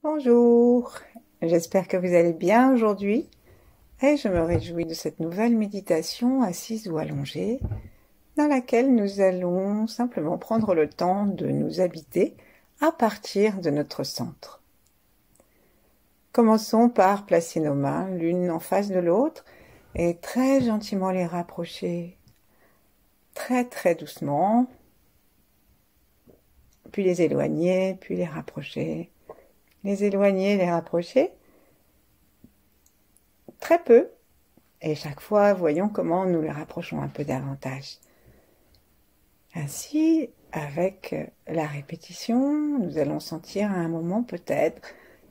Bonjour, j'espère que vous allez bien aujourd'hui et je me réjouis de cette nouvelle méditation assise ou allongée dans laquelle nous allons simplement prendre le temps de nous habiter à partir de notre centre. Commençons par placer nos mains l'une en face de l'autre et très gentiment les rapprocher, très doucement, puis les éloigner, puis les rapprocher, les éloigner, les rapprocher, très peu. Et chaque fois, voyons comment nous les rapprochons un peu davantage. Ainsi, avec la répétition, nous allons sentir à un moment peut-être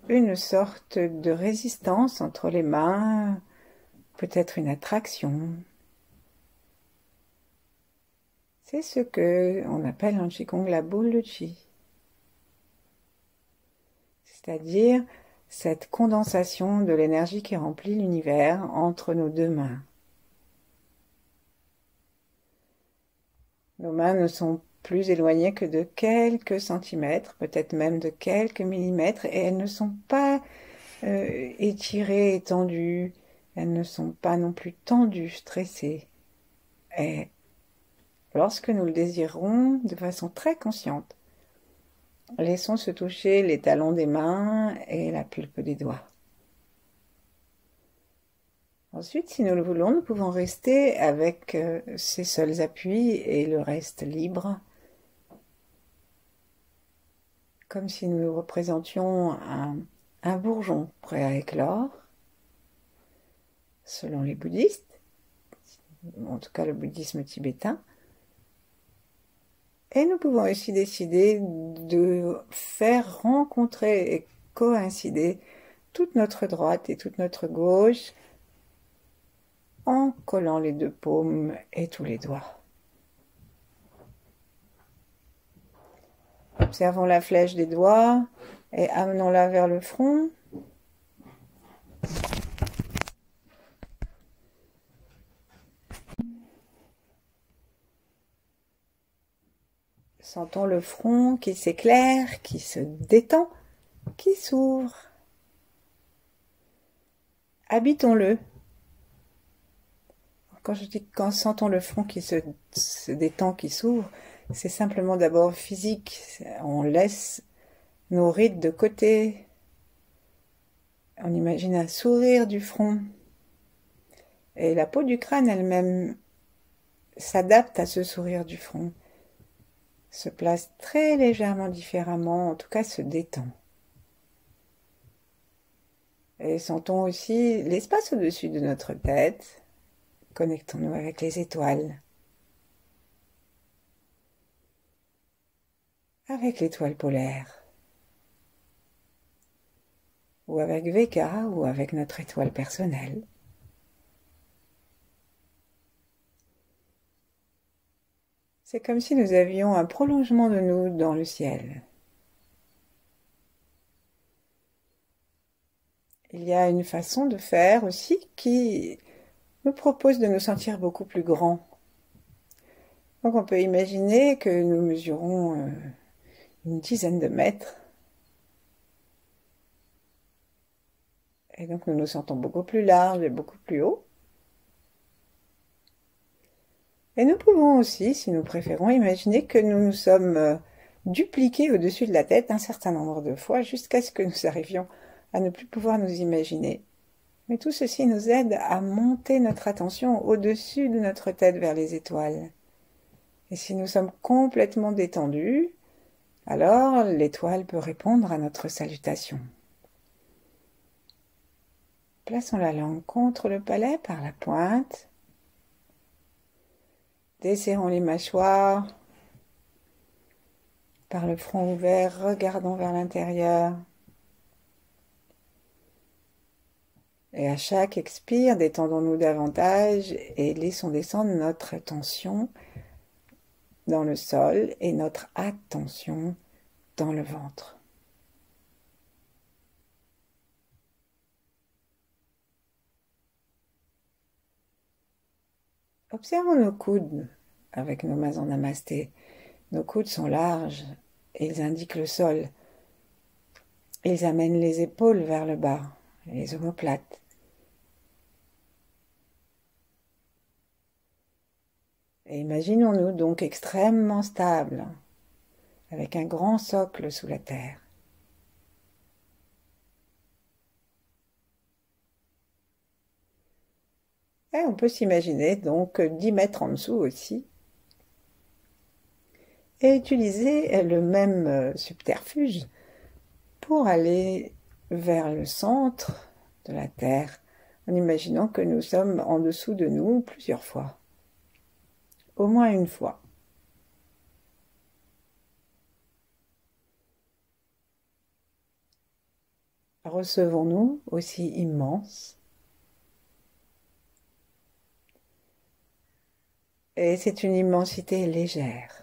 une sorte de résistance entre les mains, peut-être une attraction. C'est ce que on appelle en Qigong la boule de Qi. C'est-à-dire cette condensation de l'énergie qui remplit l'univers entre nos deux mains. Nos mains ne sont plus éloignées que de quelques centimètres, peut-être même de quelques millimètres, et elles ne sont pas étirées, étendues, elles ne sont pas non plus tendues, stressées. Et lorsque nous le désirons de façon très consciente, laissons se toucher les talons des mains et la pulpe des doigts. Ensuite, si nous le voulons, nous pouvons rester avec ces seuls appuis et le reste libre, comme si nous représentions un bourgeon prêt à éclore, selon les bouddhistes, en tout cas le bouddhisme tibétain. Et nous pouvons aussi décider de faire rencontrer et coïncider toute notre droite et toute notre gauche en collant les deux paumes et tous les doigts. Observons la flèche des doigts et amenons-la vers le front. Sentons le front qui s'éclaire, qui se détend, qui s'ouvre. Habitons-le. Quand je dis quand sentons le front qui se détend, qui s'ouvre, c'est simplement d'abord physique. On laisse nos rides de côté. On imagine un sourire du front. Et la peau du crâne elle-même s'adapte à ce sourire du front. Se place très légèrement différemment, en tout cas se détend. Et sentons aussi l'espace au-dessus de notre tête. Connectons-nous avec les étoiles. Avec l'étoile polaire. Ou avec Veka, ou avec notre étoile personnelle. C'est comme si nous avions un prolongement de nous dans le ciel. Il y a une façon de faire aussi qui nous propose de nous sentir beaucoup plus grands. Donc on peut imaginer que nous mesurons une dizaine de mètres. Et donc nous nous sentons beaucoup plus larges et beaucoup plus hauts. Et nous pouvons aussi, si nous préférons, imaginer que nous nous sommes dupliqués au-dessus de la tête un certain nombre de fois jusqu'à ce que nous arrivions à ne plus pouvoir nous imaginer. Mais tout ceci nous aide à monter notre attention au-dessus de notre tête vers les étoiles. Et si nous sommes complètement détendus, alors l'étoile peut répondre à notre salutation. Plaçons la langue contre le palais par la pointe. Desserrons les mâchoires. Par le front ouvert, regardons vers l'intérieur. Et à chaque expire, détendons-nous davantage et laissons descendre notre tension dans le sol et notre attention dans le ventre. Observons nos coudes avec nos mains en namasté. Nos coudes sont larges et ils indiquent le sol. Ils amènent les épaules vers le bas, les omoplates. Et imaginons-nous donc extrêmement stables, avec un grand socle sous la terre. Et on peut s'imaginer donc 10 mètres en dessous aussi, et utiliser le même subterfuge pour aller vers le centre de la Terre, en imaginant que nous sommes en dessous de nous plusieurs fois, au moins une fois. Recevons-nous aussi immenses. Et c'est une immensité légère.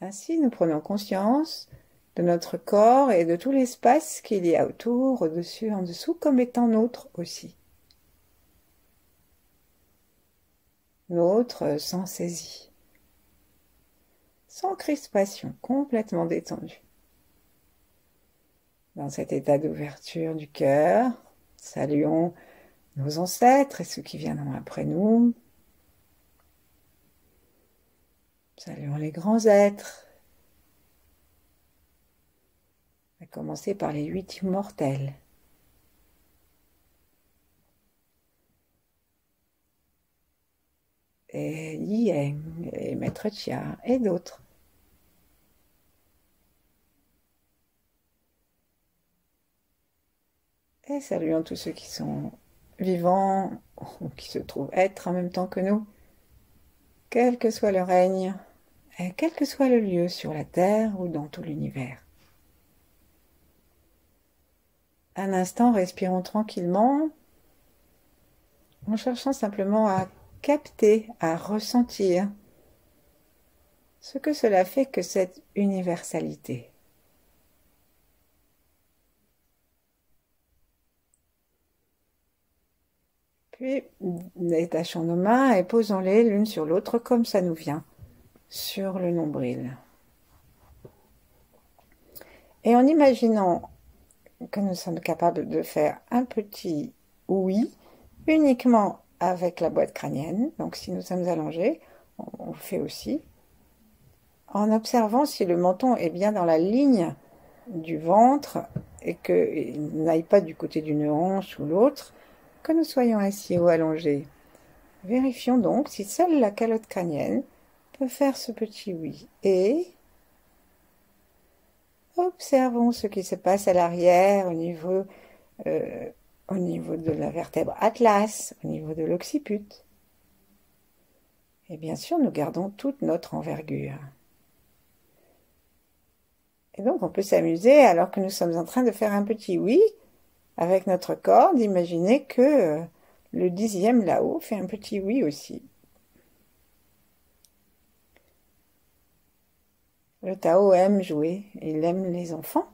Ainsi, nous prenons conscience de notre corps et de tout l'espace qu'il y a autour, au-dessus, en dessous, comme étant nôtre aussi. Nôtre sans saisie, sans crispation, complètement détendu. Dans cet état d'ouverture du cœur, saluons nos ancêtres et ceux qui viendront après nous. Saluons les grands êtres, à commencer par les 8 immortels. Et Yiyeng, et Maître Chia, et d'autres. Et saluons tous ceux qui sont vivants, ou qui se trouvent être en même temps que nous, quel que soit le règne, et quel que soit le lieu sur la Terre ou dans tout l'univers. Un instant, respirons tranquillement, en cherchant simplement à capter, à ressentir ce que cela fait que cette universalité. Puis, détachons nos mains et posons-les l'une sur l'autre comme ça nous vient, sur le nombril. Et en imaginant que nous sommes capables de faire un petit oui, uniquement avec la boîte crânienne, donc si nous sommes allongés, on le fait aussi, en observant si le menton est bien dans la ligne du ventre et qu'il n'aille pas du côté d'une hanche ou l'autre, que nous soyons assis ou allongés. Vérifions donc si seule la calotte crânienne peut faire ce petit oui. Et observons ce qui se passe à l'arrière au niveau de la vertèbre atlas, au niveau de l'occiput. Et bien sûr, nous gardons toute notre envergure. Et donc, on peut s'amuser, alors que nous sommes en train de faire un petit oui, avec notre corps, d'imaginer que le 10e là-haut fait un petit oui aussi. Le Tao aime jouer, il aime les enfants.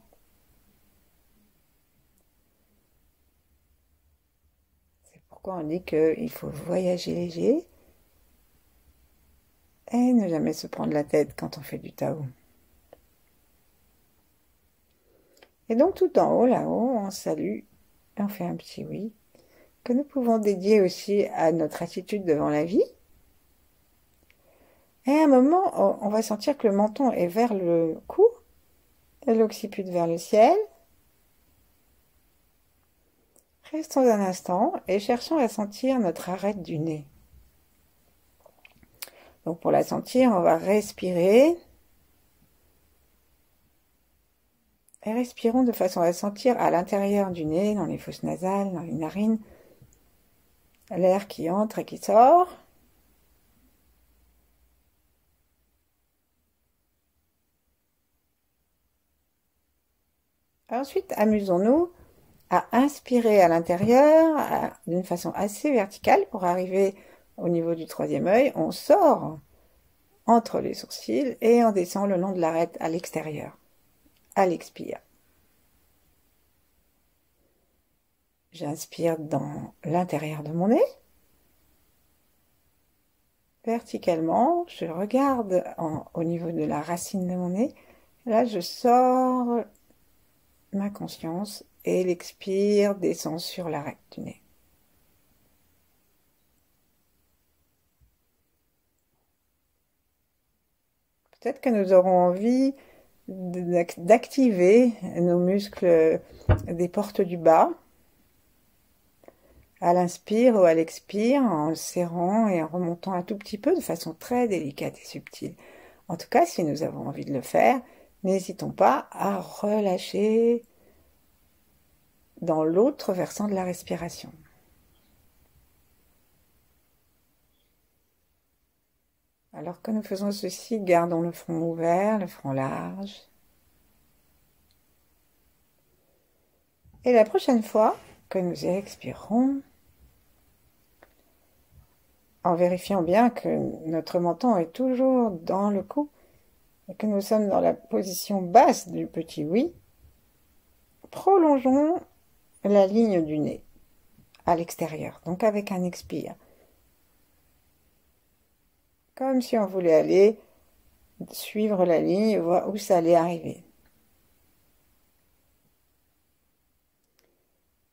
C'est pourquoi on dit qu'il faut voyager léger et ne jamais se prendre la tête quand on fait du Tao. Et donc tout en haut, là-haut, on salue, on fait un petit oui, que nous pouvons dédier aussi à notre attitude devant la vie. Et à un moment, on va sentir que le menton est vers le cou, et l'occiput vers le ciel. Restons un instant et cherchons à sentir notre arête du nez. Donc pour la sentir, on va respirer. Et respirons de façon à sentir à l'intérieur du nez, dans les fosses nasales, dans les narines, l'air qui entre et qui sort. Ensuite, amusons-nous à inspirer à l'intérieur d'une façon assez verticale pour arriver au niveau du 3e œil. On sort entre les sourcils et on descend le long de l'arête à l'extérieur, à l'expire. J'inspire dans l'intérieur de mon nez. verticalement, je regarde au niveau de la racine de mon nez. Là, je sors ma conscience et l'expire descend sur l'arête du nez. Peut-être que nous aurons envie d'activer nos muscles des portes du bas à l'inspire ou à l'expire en le serrant et en remontant un tout petit peu de façon très délicate et subtile. En tout cas, si nous avons envie de le faire, n'hésitons pas à relâcher dans l'autre versant de la respiration. Alors que nous faisons ceci, gardons le front ouvert, le front large. Et la prochaine fois que nous expirerons, en vérifiant bien que notre menton est toujours dans le cou et que nous sommes dans la position basse du petit oui, prolongeons la ligne du nez à l'extérieur, donc avec un expire. Comme si on voulait aller suivre la ligne et voir où ça allait arriver.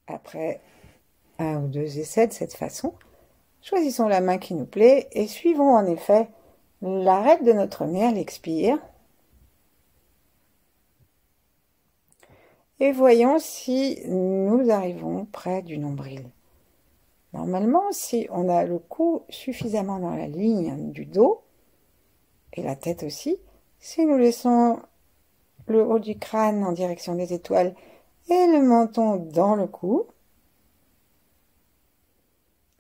Après un ou deux essais de cette façon, choisissons la main qui nous plaît et suivons en effet l'arête de notre nez à l'expire. Et voyons si nous arrivons près du nombril. Normalement, si on a le cou suffisamment dans la ligne du dos, et la tête aussi, si nous laissons le haut du crâne en direction des étoiles et le menton dans le cou,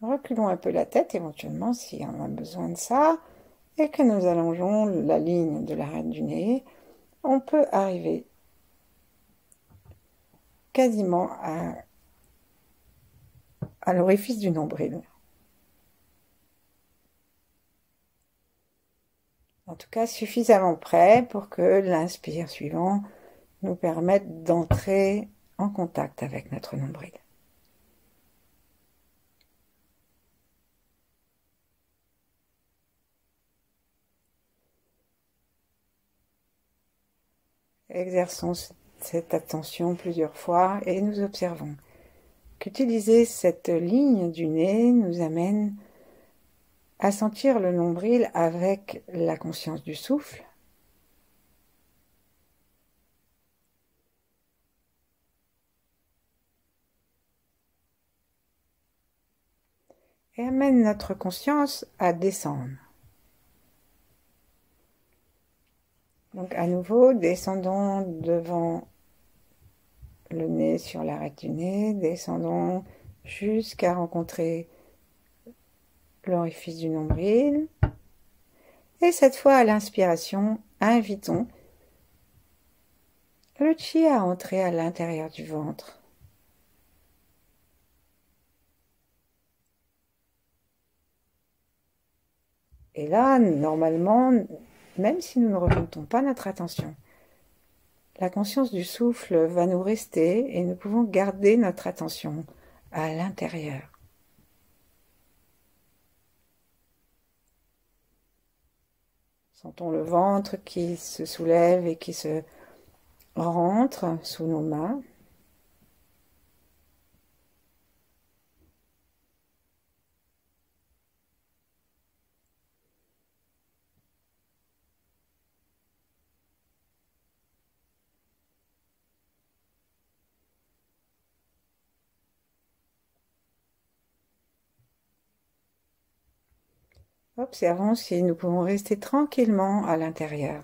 reculons un peu la tête éventuellement si on a besoin de ça, et que nous allongeons la ligne de l'arête du nez, on peut arriver quasiment à l'orifice du nombril. En tout cas, suffisamment près pour que l'inspire suivant nous permette d'entrer en contact avec notre nombril. Exerçons cette attention plusieurs fois et nous observons qu'utiliser cette ligne du nez nous amène à sentir le nombril avec la conscience du souffle, et amène notre conscience à descendre. Donc à nouveau, descendons devant le nez sur l'arête du nez, descendons jusqu'à rencontrer l'orifice du nombril. Et cette fois, à l'inspiration, invitons le chi à entrer à l'intérieur du ventre. Et là, normalement, même si nous ne remontons pas notre attention, la conscience du souffle va nous rester et nous pouvons garder notre attention à l'intérieur. Sentons le ventre qui se soulève et qui se rentre sous nos mains. Observons si nous pouvons rester tranquillement à l'intérieur.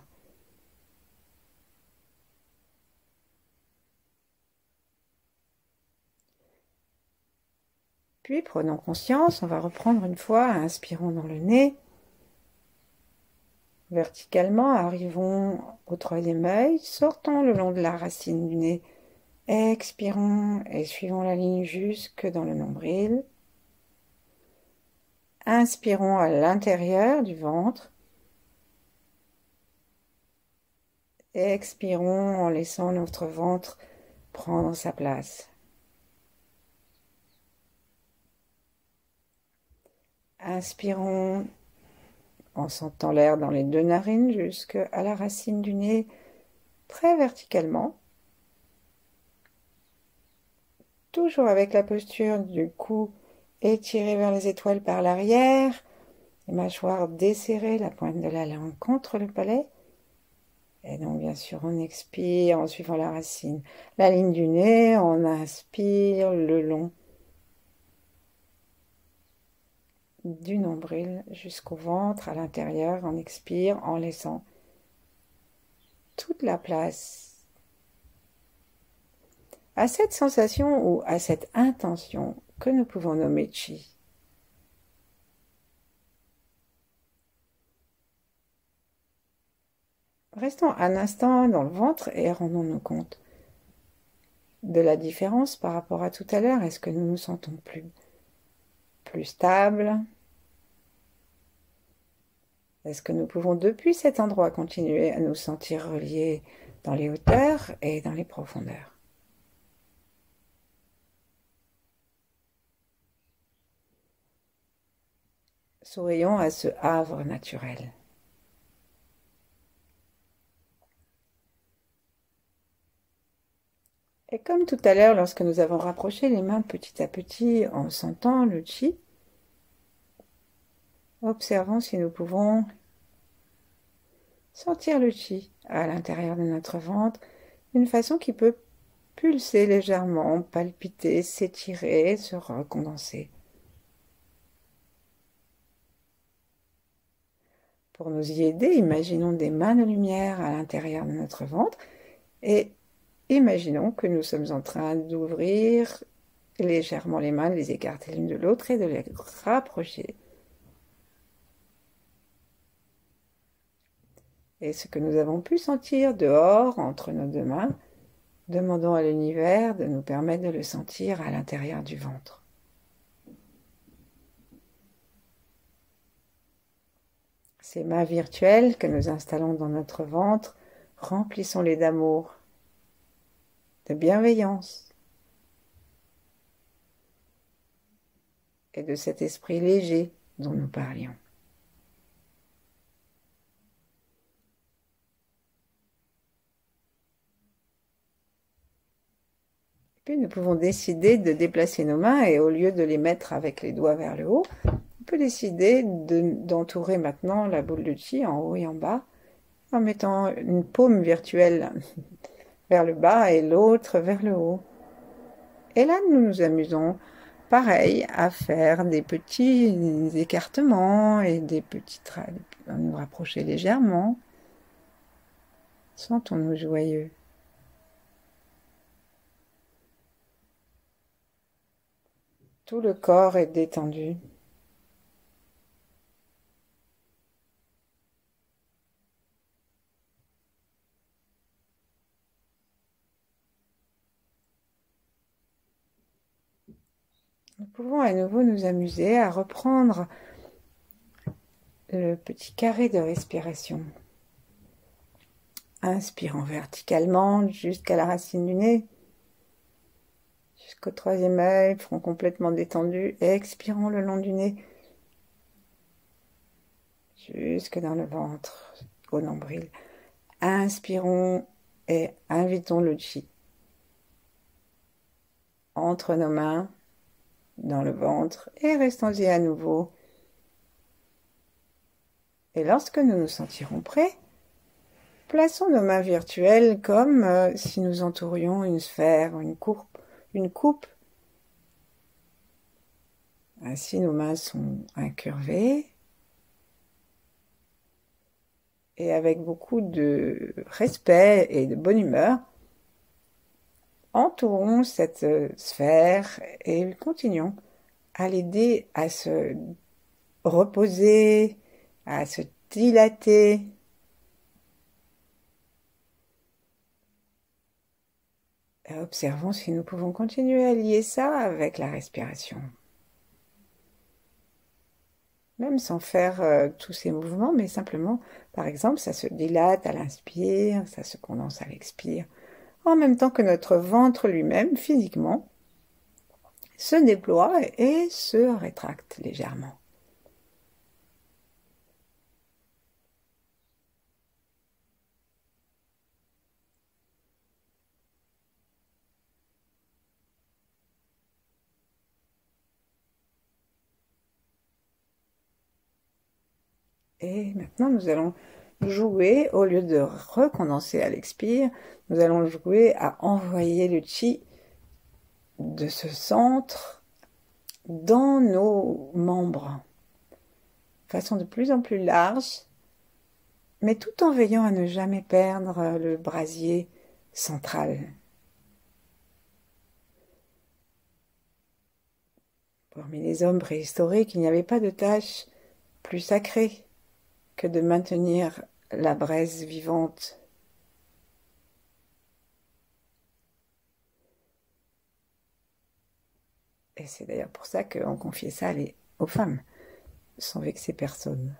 Puis prenons conscience, on va reprendre une fois, inspirons dans le nez. Verticalement, arrivons au troisième œil, sortons le long de la racine du nez, expirons et suivons la ligne jusque dans le nombril. Inspirons à l'intérieur du ventre. Expirons en laissant notre ventre prendre sa place. Inspirons en sentant l'air dans les deux narines jusqu'à la racine du nez, très verticalement. Toujours avec la posture du cou étiré vers les étoiles par l'arrière, les mâchoires desserrées, la pointe de la langue contre le palais. Et donc, bien sûr, on expire en suivant la racine. La ligne du nez, on inspire le long du nombril jusqu'au ventre, à l'intérieur. On expire en laissant toute la place à cette sensation ou à cette intention que nous pouvons nommer chi. Restons un instant dans le ventre et rendons-nous compte de la différence par rapport à tout à l'heure. Est-ce que nous nous sentons plus stables? Est-ce que nous pouvons depuis cet endroit continuer à nous sentir reliés dans les hauteurs et dans les profondeurs? Sourions à ce havre naturel. Et comme tout à l'heure, lorsque nous avons rapproché les mains petit à petit en sentant le chi, observons si nous pouvons sentir le chi à l'intérieur de notre ventre d'une façon qui peut pulser légèrement, palpiter, s'étirer, se recondenser. Pour nous y aider, imaginons des mains de lumière à l'intérieur de notre ventre et imaginons que nous sommes en train d'ouvrir légèrement les mains, de les écarter l'une de l'autre et de les rapprocher. Et ce que nous avons pu sentir dehors, entre nos deux mains, demandons à l'univers de nous permettre de le sentir à l'intérieur du ventre. Ces mains virtuelles que nous installons dans notre ventre, remplissons-les d'amour, de bienveillance et de cet esprit léger dont nous parlions. Puis nous pouvons décider de déplacer nos mains et au lieu de les mettre avec les doigts vers le haut, on peut décider d'entourer maintenant la boule de chi en haut et en bas en mettant une paume virtuelle vers le bas et l'autre vers le haut. Et là, nous nous amusons, pareil, à faire des petits écartements et des petits à nous rapprocher légèrement. Sentons-nous joyeux. Tout le corps est détendu. Nous pouvons à nouveau nous amuser à reprendre le petit carré de respiration. Inspirons verticalement jusqu'à la racine du nez, jusqu'au troisième œil, front complètement détendu. Expirons le long du nez, jusque dans le ventre, au nombril. Inspirons et invitons le chi entre nos mains, dans le ventre, et restons-y à nouveau. Et lorsque nous nous sentirons prêts, plaçons nos mains virtuelles comme si nous entourions une sphère, une coupe. Ainsi, nos mains sont incurvées. Et avec beaucoup de respect et de bonne humeur, entourons cette sphère et continuons à l'aider à se reposer, à se dilater. Et observons si nous pouvons continuer à lier ça avec la respiration. Même sans faire tous ces mouvements, mais simplement, par exemple, ça se dilate à l'inspire, ça se condense à l'expire, en même temps que notre ventre lui-même, physiquement, se déploie et se rétracte légèrement. Et maintenant, nous allons jouer, au lieu de recondenser à l'expire, nous allons jouer à envoyer le chi de ce centre dans nos membres, de façon de plus en plus large, mais tout en veillant à ne jamais perdre le brasier central. Parmi les hommes préhistoriques, il n'y avait pas de tâche plus sacrée que de maintenir la braise vivante. Et c'est d'ailleurs pour ça qu'on confiait ça aux femmes, sans vexer personne.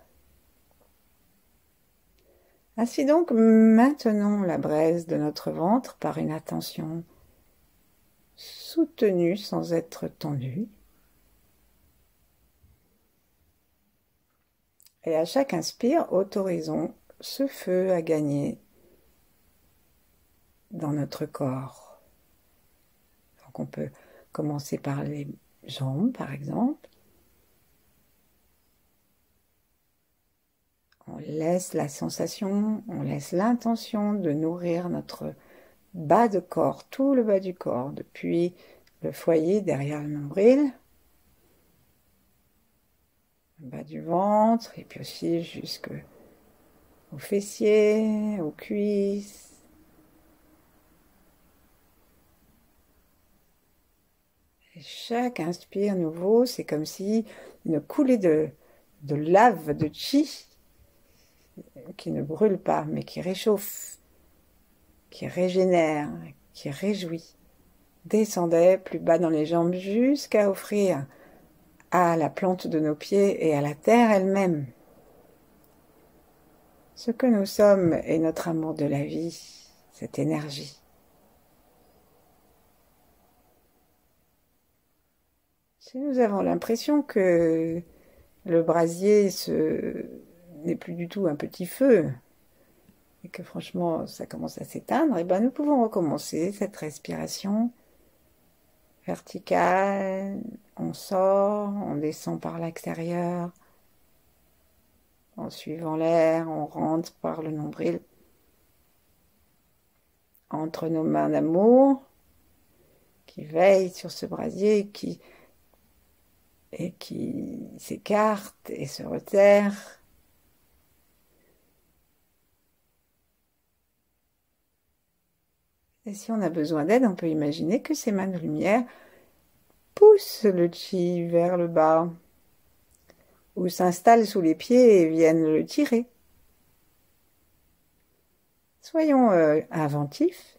Ainsi donc, maintenons la braise de notre ventre par une attention soutenue sans être tendue. Et à chaque inspire, autorisons ce feu à gagner dans notre corps. Donc on peut commencer par les jambes, par exemple. On laisse la sensation, on laisse l'intention de nourrir notre bas de corps, tout le bas du corps, depuis le foyer derrière le nombril, le bas du ventre, et puis aussi jusqu'aux fessiers, aux cuisses. Et chaque inspire nouveau, c'est comme si une coulée de lave, de chi, qui ne brûle pas, mais qui réchauffe, qui régénère, qui réjouit, descendait plus bas dans les jambes jusqu'à offrir à la plante de nos pieds et à la terre elle-même ce que nous sommes et notre amour de la vie, cette énergie. Si nous avons l'impression que le brasier n'est plus du tout un petit feu, et que franchement ça commence à s'éteindre, et ben nous pouvons recommencer cette respiration verticale. On sort, on descend par l'extérieur, en suivant l'air, on rentre par le nombril, entre nos mains d'amour, qui veillent sur ce brasier et qui s'écarte et se resserre. Et si on a besoin d'aide, on peut imaginer que ces mains de lumière poussent le chi vers le bas, ou s'installent sous les pieds et viennent le tirer. Soyons inventifs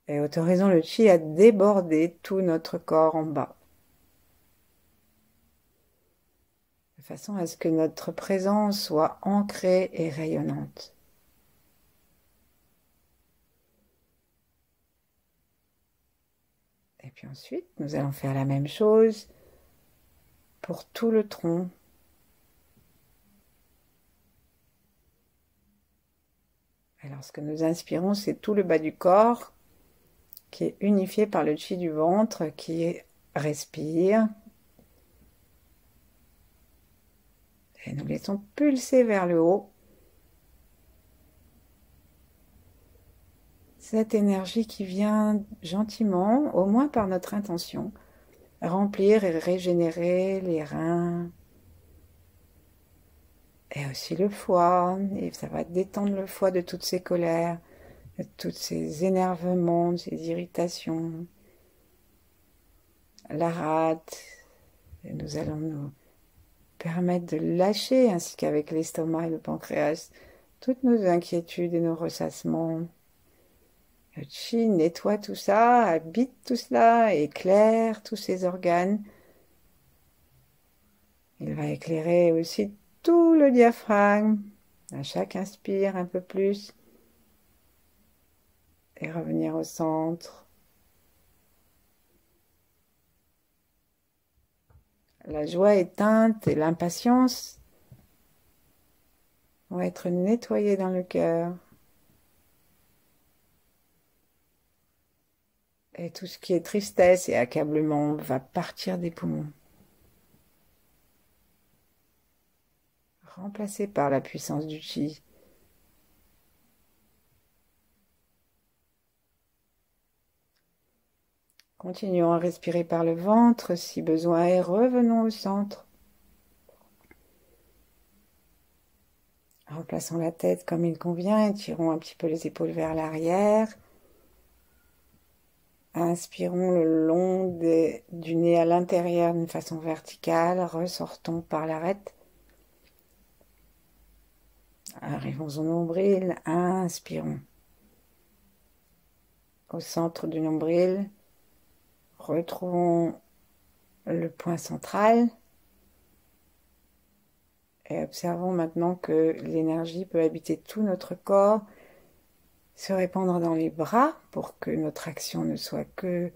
et autorisons le chi à déborder tout notre corps en bas, de façon à ce que notre présence soit ancrée et rayonnante. Et puis ensuite, nous allons faire la même chose pour tout le tronc. Et lorsque nous inspirons, c'est tout le bas du corps qui est unifié par le chi du ventre qui respire. Et nous laissons pulser vers le haut cette énergie qui vient gentiment, au moins par notre intention, remplir et régénérer les reins et aussi le foie. Et ça va détendre le foie de toutes ces colères, de tous ces énervements, de ces irritations, la rate. Et nous allons nous permettre de lâcher, ainsi qu'avec l'estomac et le pancréas, toutes nos inquiétudes et nos ressassements. Le chi nettoie tout ça, habite tout cela, éclaire tous ces organes. Il va éclairer aussi tout le diaphragme, à chaque inspire un peu plus, et revenir au centre. La joie éteinte et l'impatience vont être nettoyées dans le cœur. Et tout ce qui est tristesse et accablement va partir des poumons. remplacé par la puissance du chi. Continuons à respirer par le ventre si besoin et revenons au centre. Replaçons la tête comme il convient et tirons un petit peu les épaules vers l'arrière. Inspirons le long du nez à l'intérieur d'une façon verticale. Ressortons par l'arête. Arrivons au nombril. Inspirons. Au centre du nombril. Retrouvons le point central. Et observons maintenant que l'énergie peut habiter tout notre corps, se répandre dans les bras pour que notre action ne soit que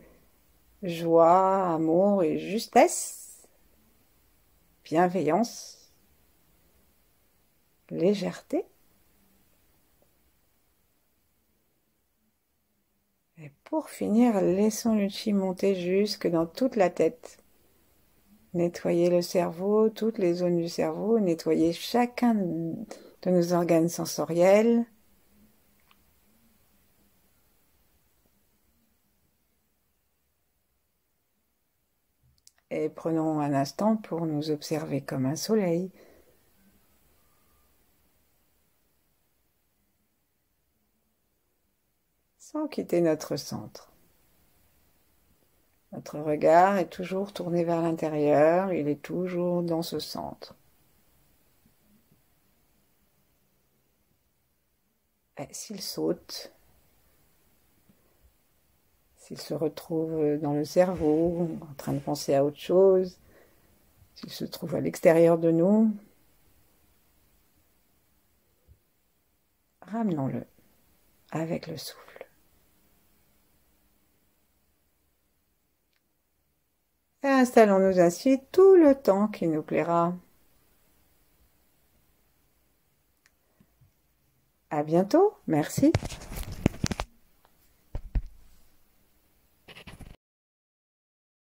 joie, amour et justesse, bienveillance, légèreté. Et pour finir, laissons le chi monter jusque dans toute la tête. Nettoyer le cerveau, toutes les zones du cerveau, nettoyer chacun de nos organes sensoriels. Et prenons un instant pour nous observer comme un soleil. Sans quitter notre centre. Notre regard est toujours tourné vers l'intérieur, il est toujours dans ce centre. Et s'il saute, s'il se retrouve dans le cerveau, en train de penser à autre chose, s'il se trouve à l'extérieur de nous, ramenons-le avec le souffle. Et installons-nous ainsi tout le temps qui nous plaira. À bientôt, merci.